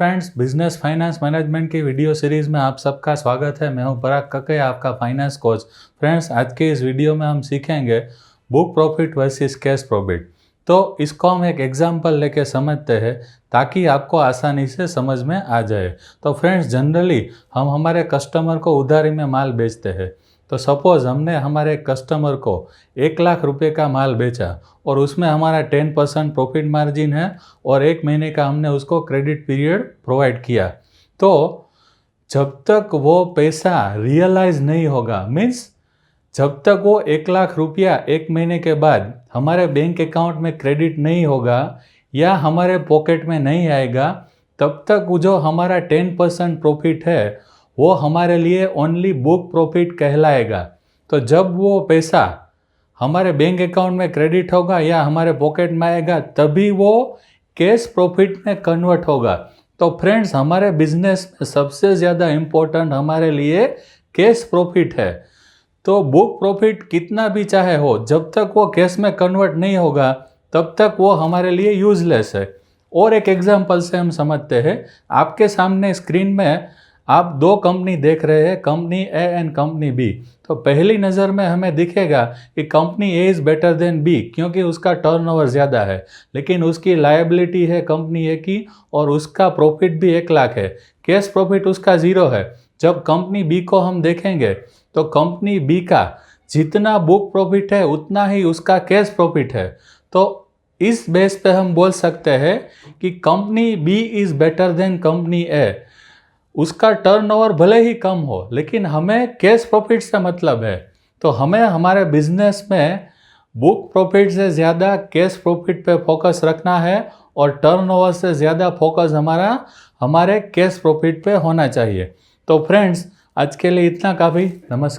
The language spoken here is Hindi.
फ्रेंड्स, बिजनेस फाइनेंस मैनेजमेंट की वीडियो सीरीज़ में आप सबका स्वागत है। मैं हूं पराग कक्कैया, आपका फाइनेंस कोच। फ्रेंड्स, आज के इस वीडियो में हम सीखेंगे book profit versus cash profit. तो इसको हम एक एग्जांपल लेके समझते हैं ताकि आपको आसानी से समझ में आ जाए। तो फ्रेंड्स, जनरली हम हमारे कस्टमर को उधारी में माल बेचते हैं। तो सपोज़ हमने हमारे कस्टमर को 1 लाख रुपए का माल बेचा और उसमें हमारा 10% प्रॉफिट मार्जिन है और 1 महीने का हमने उसको क्रेडिट पीरियड प्रोवाइड किया। तो जब तक वो पैसा रियलाइज नहीं होगा, मीन्स जब तक वो 1 लाख रुपया 1 महीने के बाद हमारे बैंक अकाउंट में क्रेडिट नहीं होगा या हमारे पॉकेट में नहीं आएगा, तब तक वो जो हमारा 10% प्रॉफिट है वो हमारे लिए ओनली बुक प्रॉफिट कहलाएगा। तो जब वो पैसा हमारे बैंक अकाउंट में क्रेडिट होगा या हमारे पॉकेट में आएगा, तभी वो कैश प्रॉफिट में कन्वर्ट होगा। तो फ्रेंड्स, हमारे बिजनेस में सबसे ज़्यादा इम्पोर्टेंट हमारे लिए कैश प्रॉफिट है। तो बुक प्रॉफिट कितना भी चाहे हो, जब तक वो कैश में कन्वर्ट नहीं होगा तब तक वो हमारे लिए यूजलेस है। और एक एग्जांपल से हम समझते हैं। आपके सामने स्क्रीन में आप दो कंपनी देख रहे हैं, company A and company B. तो पहली नज़र में हमें दिखेगा कि company A is better than B, क्योंकि उसका टर्नओवर ज़्यादा है, लेकिन उसकी लायबिलिटी है कंपनी ए की और उसका प्रॉफिट भी 1 लाख है। कैश प्रॉफिट उसका 0 है। जब कंपनी बी को हम देखेंगे तो कंपनी बी का जितना बुक प्रॉफिट है उतना ही उसका कैश प्रॉफिट है। तो इस बेस पे हम बोल सकते हैं कि company B is better than company A. उसका टर्नओवर भले ही कम हो, लेकिन हमें कैश प्रॉफिट से मतलब है। तो हमें हमारे बिजनेस में बुक प्रॉफिट से ज़्यादा कैश प्रॉफिट पे फोकस रखना है और टर्नओवर से ज़्यादा फोकस हमारा हमारे कैश प्रॉफिट पे होना चाहिए। तो फ्रेंड्स, आज के लिए इतना काफ़ी। नमस्कार।